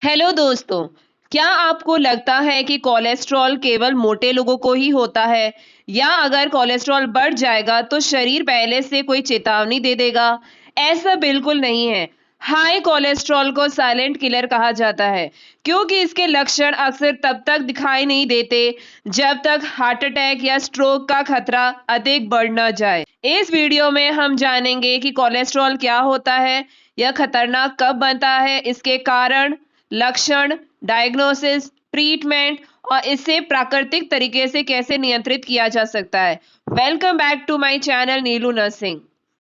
Hello दोस्तों। क्या आपको लगता है कि कोलेस्ट्रॉल केवल मोटे लोगों को ही होता है या अगर कोलेस्ट्रॉल बढ़ जाएगा तो शरीर पहले से कोई चेतावनी दे देगा? ऐसा बिल्कुल नहीं है। हाई कोलेस्ट्रॉल को साइलेंट किलर कहा जाता है क्योंकि इसके लक्षण अक्सर तब तक दिखाई नहीं देते जब तक हार्ट अटैक या स्ट्रोक का खतरा अधिक बढ़ न जाए। इस वीडियो में हम जानेंगे कि कोलेस्ट्रॉल क्या होता है, यह खतरनाक कब बनता है, इसके कारण, लक्षण, डायग्नोसिस, ट्रीटमेंट और इसे प्राकृतिक तरीके से कैसे नियंत्रित किया जा सकता है। Welcome back to my channel Neelu nursing.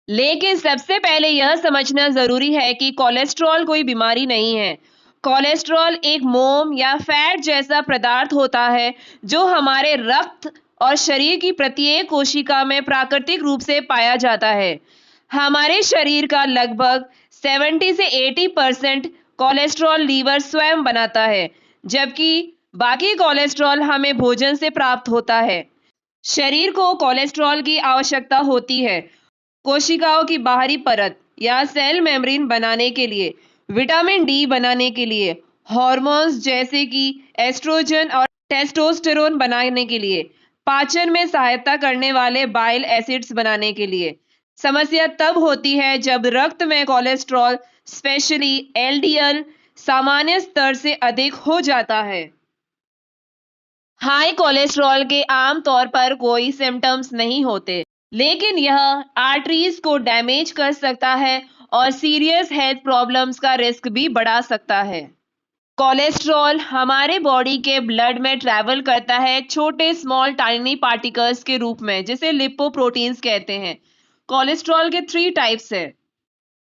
लेकिन सबसे पहले यह समझना जरूरी है कि कोलेस्ट्रॉल कोई बीमारी नहीं है। कोलेस्ट्रॉल एक मोम या फैट जैसा पदार्थ होता है जो हमारे रक्त और शरीर की प्रत्येक कोशिका में प्राकृतिक रूप से पाया जाता है। हमारे शरीर का लगभग 70 से 80% कोलेस्ट्रॉल लीवर स्वयं बनाता है, जबकि बाकी कोलेस्ट्रॉल हमें भोजन से प्राप्त होता है। शरीर को कोलेस्ट्रॉल की आवश्यकता होती है कोशिकाओं की बाहरी परत या सेल मेम्ब्रेन बनाने के लिए, विटामिन डी बनाने के लिए, हार्मोन्स जैसे कि एस्ट्रोजन और टेस्टोस्टेरोन बनाने के लिए, पाचन में सहायता करने वाले बाइल एसिड्स बनाने के लिए। समस्या तब होती है जब रक्त में कोलेस्ट्रॉल, स्पेशली एलडीएल, सामान्य स्तर से अधिक हो जाता है। हाई कोलेस्ट्रॉल के आम तौर पर कोई सिम्टम्स नहीं होते, लेकिन यह आर्टरीज को डैमेज कर सकता है और सीरियस हेल्थ प्रॉब्लम्स का रिस्क भी बढ़ा सकता है। कोलेस्ट्रॉल हमारे बॉडी के ब्लड में ट्रैवल करता है छोटे स्मॉल टाइनी पार्टिकल्स के रूप में, जिसे लिपोप्रोटीन्स कहते हैं। कोलेस्ट्रॉल के 3 टाइप्स है।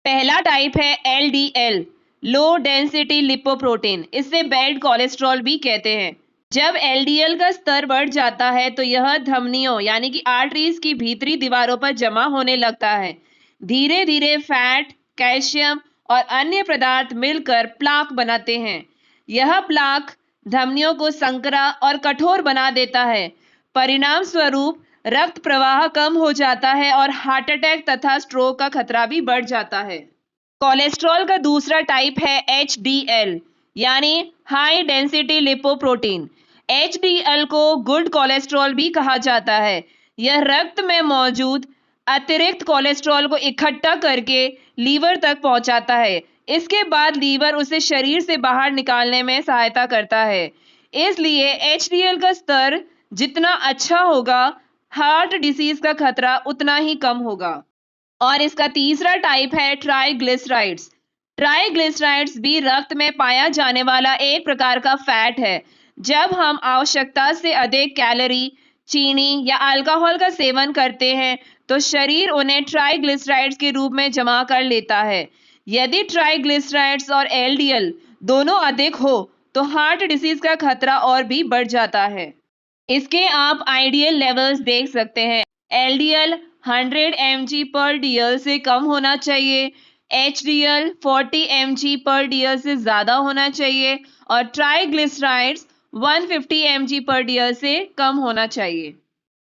पहला टाइप है एलडीएल, लो डेंसिटी लिपोप्रोटीन, इसे बैड कोलेस्ट्रॉल भी कहते हैं। जब एलडीएल का स्तर बढ़ जाता है तो यह धमनियों यानी कि आर्टरीज की भीतरी दीवारों पर जमा होने लगता है। धीरे धीरे फैट, कैल्शियम और अन्य पदार्थ मिलकर प्लाक बनाते हैं। यह प्लाक धमनियों को संकरा और कठोर बना देता है। परिणाम स्वरूप रक्त प्रवाह कम हो जाता है और हार्ट अटैक तथा स्ट्रोक का खतरा भी बढ़ जाता है। कोलेस्ट्रॉल का दूसरा टाइप है एचडीएल यानी हाई डेंसिटी लिपोप्रोटीन। एचडीएल को गुड कोलेस्ट्रॉल भी कहा जाता है। यह रक्त में मौजूद अतिरिक्त कोलेस्ट्रॉल को इकट्ठा करके लीवर तक पहुंचाता है। इसके बाद लीवर उसे शरीर से बाहर निकालने में सहायता करता है। इसलिए एचडीएल का स्तर जितना अच्छा होगा, हार्ट डिसीज का खतरा उतना ही कम होगा। और इसका तीसरा टाइप है ट्राइग्लिसराइड्स। ट्राइग्लिसराइड्स भी रक्त में पाया जाने वाला एक प्रकार का फैट है। जब हम आवश्यकता से अधिक कैलोरी, चीनी या अल्कोहल का सेवन करते हैं तो शरीर उन्हें ट्राइग्लिसराइड्स के रूप में जमा कर लेता है। यदि ट्राइग्लिसराइड्स और एलडीएल दोनों अधिक हो तो हार्ट डिसीज का खतरा और भी बढ़ जाता है। इसके आप आइडियल लेवल्स देख सकते हैं। एलडीएल 100 mg पर डीएल से कम होना चाहिए, एचडीएल 40 mg पर डीएल से ज़्यादा होना चाहिए और ट्राइग्लिसराइड्स 150 mg पर डीएल से कम होना चाहिए।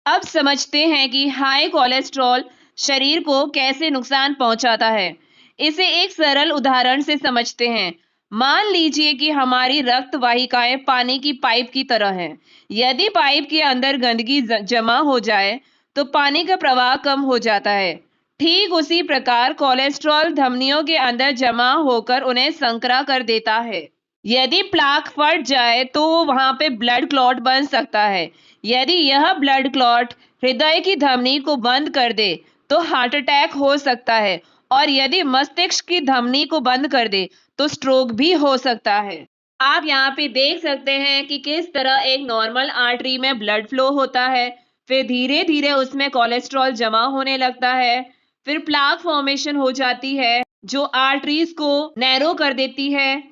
अब समझते हैं कि हाई कोलेस्ट्रॉल शरीर को कैसे नुकसान पहुंचाता है। इसे एक सरल उदाहरण से समझते हैं। मान लीजिए कि हमारी रक्त वाहिकाएं पानी की पाइप की तरह हैं। यदि पाइप के अंदर गंदगी जमा हो जाए तो पानी का प्रवाह कम हो जाता है। ठीक उसी प्रकार कोलेस्ट्रॉल धमनियों के अंदर जमा होकर उन्हें संकरा कर देता है। यदि प्लाक फट जाए तो वहां पे ब्लड क्लॉट बन सकता है। यदि यह ब्लड क्लॉट हृदय की धमनी को बंद कर दे तो हार्ट अटैक हो सकता है और यदि मस्तिष्क की धमनी को बंद कर दे तो स्ट्रोक भी हो सकता है। आप यहाँ पे देख सकते हैं कि किस तरह एक नॉर्मल आर्टरी में ब्लड फ्लो होता है, फिर धीरे धीरे उसमें कोलेस्ट्रॉल जमा होने लगता है, फिर प्लाक फॉर्मेशन हो जाती है जो आर्टरीज को नैरो कर देती है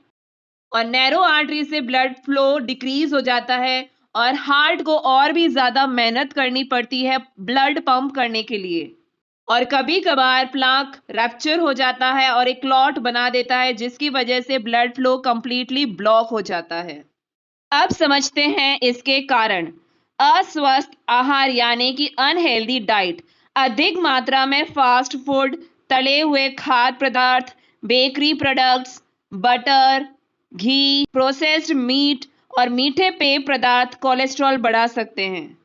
और नैरो आर्टरी से ब्लड फ्लो डिक्रीज हो जाता है और हार्ट को और भी ज्यादा मेहनत करनी पड़ती है ब्लड पंप करने के लिए। और कभी कभार प्लाक रैप्चर हो जाता है और एक क्लॉट बना देता है जिसकी वजह से ब्लड फ्लो कंप्लीटली ब्लॉक हो जाता है। अब समझते हैं इसके कारण। अस्वस्थ आहार यानी कि अनहेल्दी डाइट, अधिक मात्रा में फास्ट फूड, तले हुए खाद्य पदार्थ, बेकरी प्रोडक्ट्स, बटर, घी, प्रोसेस्ड मीट और मीठे पेय पदार्थ कोलेस्ट्रॉल बढ़ा सकते हैं।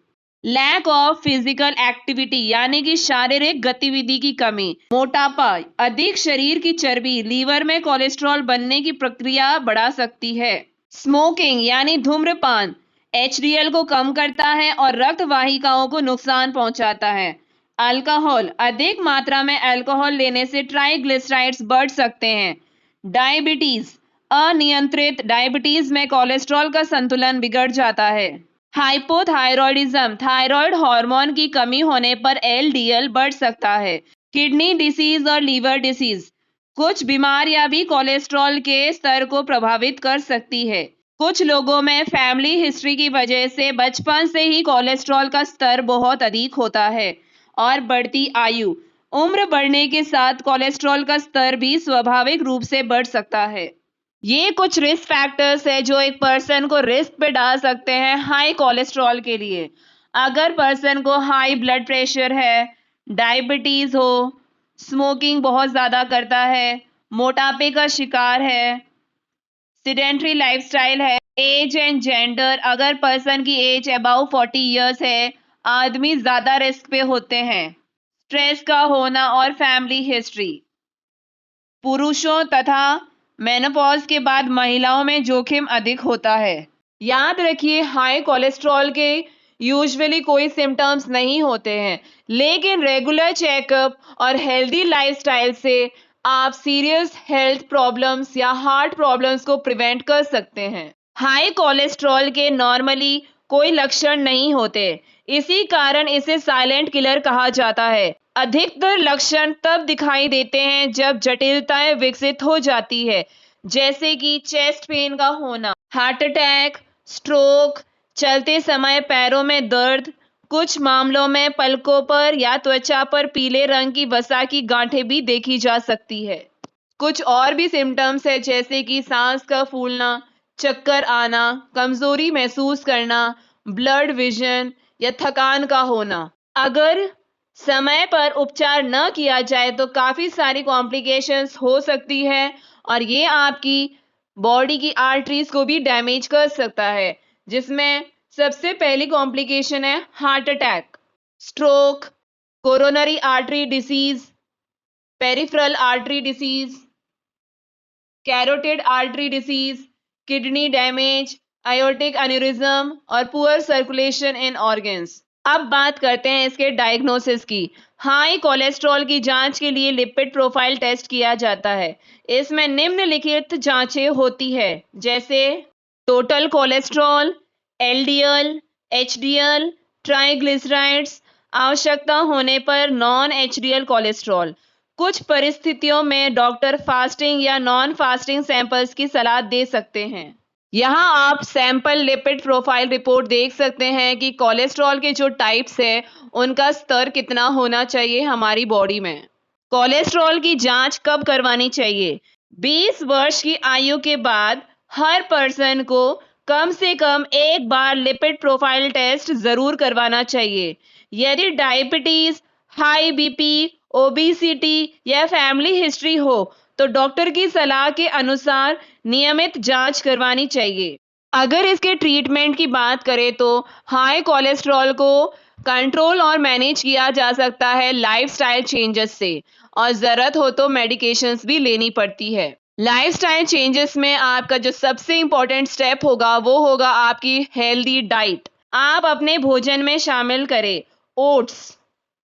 लैक ऑफ फिजिकल एक्टिविटी यानी कि शारीरिक गतिविधि की कमी, मोटापा, अधिक शरीर की चर्बी लीवर में कोलेस्ट्रॉल बनने की प्रक्रिया बढ़ा सकती है। स्मोकिंग यानी धूम्रपान एचडीएल को कम करता है और रक्त वाहिकाओं को नुकसान पहुंचाता है। अल्कोहल, अधिक मात्रा में अल्कोहल लेने से ट्राइग्लिसराइड्स बढ़ सकते हैं। डायबिटीज, अनियंत्रित डायबिटीज में कोलेस्ट्रॉल का संतुलन बिगड़ जाता है। हाइपोथायरॉयडिज्म, थायराइड हार्मोन की कमी होने पर एलडीएल बढ़ सकता है। किडनी डिसीज और लीवर डिसीज, कुछ बीमारियां भी कोलेस्ट्रॉल के स्तर को प्रभावित कर सकती है। कुछ लोगों में फैमिली हिस्ट्री की वजह से बचपन से ही कोलेस्ट्रॉल का स्तर बहुत अधिक होता है और बढ़ती आयु, उम्र बढ़ने के साथ कोलेस्ट्रॉल का स्तर भी स्वाभाविक रूप से बढ़ सकता है। ये कुछ रिस्क फैक्टर्स है जो एक पर्सन को रिस्क पे डाल सकते हैं हाई कोलेस्ट्रॉल के लिए। अगर पर्सन को हाई ब्लड प्रेशर है, डायबिटीज हो, स्मोकिंग बहुत ज़्यादा करता है, मोटापे का शिकार है, सिडेंट्री लाइफस्टाइल है, एज एंड जेंडर, अगर पर्सन की एज अबाउ 40 इयर्स है, आदमी ज़्यादा रिस्क पे होते हैं। स्ट्रेस का होना और फैमिली हिस्ट्री, पुरुषों तथा मेनोपॉज के बाद महिलाओं में जोखिम अधिक होता है। याद रखिए, हाई कोलेस्ट्रॉल के यूजुअली कोई सिम्टम्स नहीं होते हैं, लेकिन रेगुलर चेकअप और हेल्दी लाइफस्टाइल से आप सीरियस हेल्थ प्रॉब्लम्स या हार्ट प्रॉब्लम्स को प्रिवेंट कर सकते हैं। हाई कोलेस्ट्रॉल के नॉर्मली कोई लक्षण नहीं होते, इसी कारण इसे साइलेंट किलर कहा जाता है। अधिकतर लक्षण तब दिखाई देते हैं जब जटिलताएं विकसित हो जाती है, जैसे कि चेस्ट पेन का होना, हार्ट अटैक, स्ट्रोक, चलते समय पैरों में दर्द, कुछ मामलों में पलकों पर या त्वचा पर पीले रंग की वसा की गांठें भी देखी जा सकती है। कुछ और भी सिम्टम्स है जैसे कि सांस का फूलना, चक्कर आना, कमजोरी महसूस करना, ब्लड विजन या थकान का होना। अगर समय पर उपचार न किया जाए तो काफ़ी सारी कॉम्प्लिकेशंस हो सकती है और ये आपकी बॉडी की आर्टरीज को भी डैमेज कर सकता है, जिसमें सबसे पहली कॉम्प्लिकेशन है heart attack, stroke, coronary artery disease, peripheral artery disease, carotid artery disease, kidney damage, aortic aneurysm और पुअर सर्कुलेशन इन ऑर्गन्स। अब बात करते हैं इसके डायग्नोसिस की। हाई कोलेस्ट्रॉल की जांच के लिए लिपिड प्रोफाइल टेस्ट किया जाता है। इसमें निम्नलिखित जांचें होती है, जैसे total cholesterol, LDL, HDL, triglycerides, आवश्यकता होने पर नॉन एचडीएल कोलेस्ट्रॉल। कुछ परिस्थितियों में डॉक्टर फास्टिंग या नॉन फास्टिंग सैंपल्स की सलाह दे सकते हैं। यहाँ आप सैंपल लिपिड प्रोफाइल रिपोर्ट देख सकते हैं कि कोलेस्ट्रॉल के जो टाइप्स हैं उनका स्तर कितना होना चाहिए हमारी बॉडी में। कोलेस्ट्रॉल की जांच कब करवानी चाहिए? 20 वर्ष की आयु के बाद हर पर्सन को कम से कम एक बार लिपिड प्रोफाइल टेस्ट जरूर करवाना चाहिए। यदि डायबिटीज, हाई बीपी, ओबेसिटी या फैमिली हिस्ट्री हो तो डॉक्टर की सलाह के अनुसार नियमित जांच करवानी चाहिए। अगर इसके ट्रीटमेंट की बात करें तो हाई कोलेस्ट्रॉल को कंट्रोल और मैनेज किया जा सकता है लाइफस्टाइल चेंजेस से, और ज़रूरत हो तो मेडिकेशंस भी लेनी पड़ती है। लाइफस्टाइल चेंजेस में आपका जो सबसे इम्पोर्टेंट स्टेप होगा वो होगा आपकी हेल्दी डाइट। आप अपने भोजन में शामिल करें oats,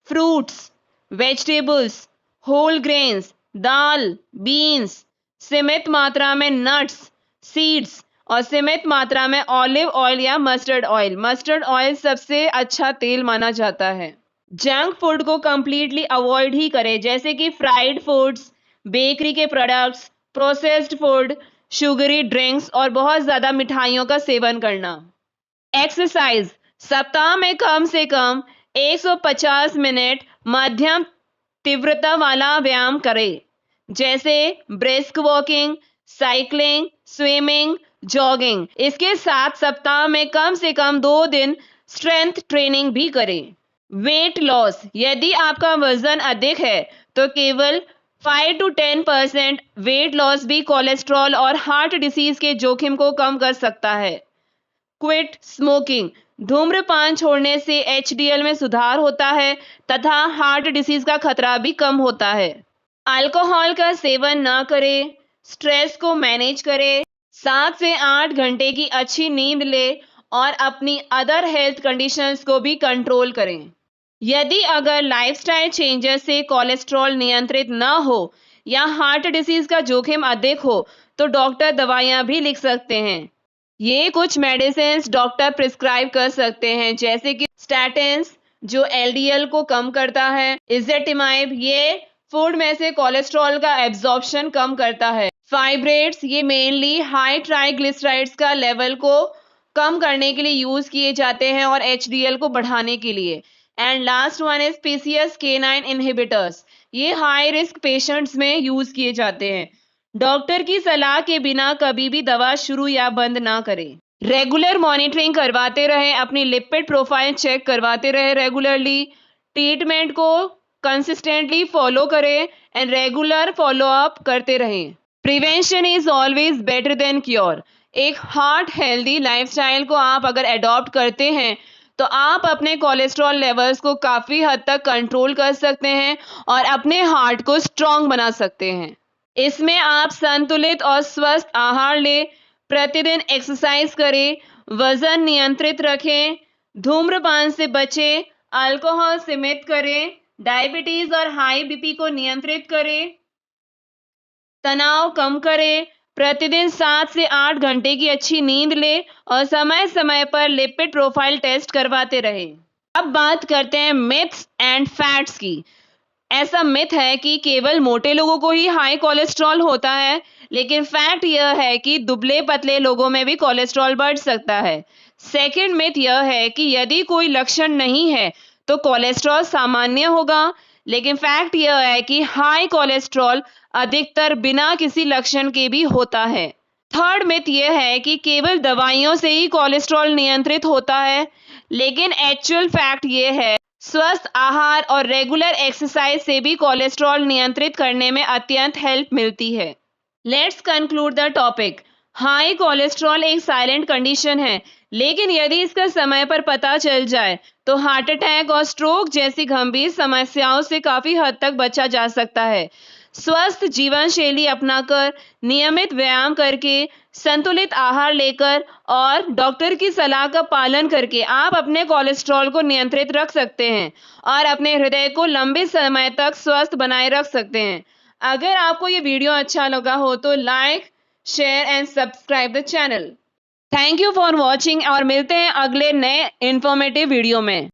fruits, vegetables, whole grains, दाल, बीन्स, सीमित मात्रा में नट्स, सीड्स और सीमित मात्रा में ऑलिव ऑयल या मस्टर्ड ऑयल। मस्टर्ड ऑयल सबसे अच्छा तेल माना जाता है। जंक फूड को कंप्लीटली अवॉइड ही करें, जैसे कि फ्राइड फूड्स, बेकरी के products, processed food, sugary drinks और बहुत ज़्यादा मिठाइयों का सेवन करना। एक्सरसाइज, सप्ताह में कम से कम 150 मिनट मध्यम तीव्रता वाला व्यायाम करें, जैसे brisk walking, cycling, swimming, jogging. इसके साथ सप्ताह में कम से कम 2 दिन स्ट्रेंथ ट्रेनिंग भी करें। वेट लॉस, यदि आपका वजन अधिक है तो केवल 5 to 10% वेट लॉस भी कोलेस्ट्रॉल और हार्ट डिसीज के जोखिम को कम कर सकता है। क्विट स्मोकिंग, धूम्रपान छोड़ने से एचडीएल में सुधार होता है तथा हार्ट डिसीज का खतरा भी कम होता है। अल्कोहल का सेवन ना करें, स्ट्रेस को मैनेज करें, 7 से 8 घंटे की अच्छी नींद ले और अपनी अदर हेल्थ कंडीशंस को भी कंट्रोल करें। यदि अगर लाइफस्टाइल चेंजेस से कोलेस्ट्रॉल नियंत्रित न हो या हार्ट डिसीज का जोखिम अधिक हो तो डॉक्टर दवाइयां भी लिख सकते हैं। ये कुछ मेडिसिन डॉक्टर प्रिस्क्राइब कर सकते हैं जैसे कि स्टैटिन्स जो एलडीएल को कम करता है, इज़ेटिमाइब ये फूड में से कोलेस्ट्रॉल का एब्जॉर्प्शन कम करता है, फाइब्रेट्स ये मेनली हाई ट्राइग्लिसराइड्स का लेवल को कम करने के लिए यूज किए जाते हैं और एचडीएल को बढ़ाने के लिए। And last one is PCSK9 inhibitors, ये हाई रिस्क पेशेंट्स में यूज किए जाते हैं। डॉक्टर की सलाह के बिना कभी भी दवा शुरू या बंद ना करें। रेगुलर मॉनिटरिंग करवाते रहे, अपनी लिपिड प्रोफाइल चेक करवाते रहे रेगुलरली, ट्रीटमेंट को कंसिस्टेंटली फॉलो करें एंड रेगुलर फॉलो अप करते रहें। Prevention is always better than cure. एक हार्ट हेल्दी लाइफस्टाइल को आप अगर अडॉप्ट करते हैं तो आप अपने कोलेस्ट्रॉल लेवल्स को काफ़ी हद तक कंट्रोल कर सकते हैं और अपने हार्ट को स्ट्रॉन्ग बना सकते हैं। इसमें आप संतुलित और स्वस्थ आहार लें, प्रतिदिन एक्सरसाइज करें, वजन नियंत्रित रखें, धूम्रपान से बचें, अल्कोहल सीमित करें, डायबिटीज और हाई बीपी को नियंत्रित करें, तनाव कम करें, प्रतिदिन 7 से 8 घंटे की अच्छी नींद लें और समय समय पर लिपिड प्रोफाइल टेस्ट करवाते रहें। अब बात करते हैं मिथ्स एंड फैक्ट्स की। ऐसा मिथ है कि केवल मोटे लोगों को ही हाई कोलेस्ट्रॉल होता है, लेकिन फैक्ट यह है कि दुबले पतले लोगों में भी कोलेस्ट्रॉल बढ़ सकता है। सेकंड मिथ यह है कि यदि कोई लक्षण नहीं है तो कोलेस्ट्रॉल सामान्य होगा, लेकिन फैक्ट यह है कि हाई कोलेस्ट्रॉल अधिकतर बिना किसी लक्षण के भी होता है। थर्ड मिथ यह है कि केवल दवाइयों से ही कोलेस्ट्रॉल नियंत्रित होता है, लेकिन एक्चुअल फैक्ट यह है स्वस्थ आहार और रेगुलर एक्सरसाइज से भी कोलेस्ट्रॉल नियंत्रित करने में अत्यंत हेल्प मिलती है। Let's conclude the topic. High cholesterol एक साइलेंट कंडीशन है, लेकिन यदि इसका समय पर पता चल जाए तो हार्ट अटैक और स्ट्रोक जैसी गंभीर समस्याओं से काफी हद तक बचा जा सकता है। स्वस्थ जीवन शैली अपनाकर, नियमित व्यायाम करके, संतुलित आहार लेकर और डॉक्टर की सलाह का पालन करके आप अपने कोलेस्ट्रॉल को नियंत्रित रख सकते हैं और अपने हृदय को लंबे समय तक स्वस्थ बनाए रख सकते हैं। अगर आपको ये वीडियो अच्छा लगा हो तो like, share and subscribe the channel. Thank you for watching और मिलते हैं अगले नए इंफॉर्मेटिव वीडियो में।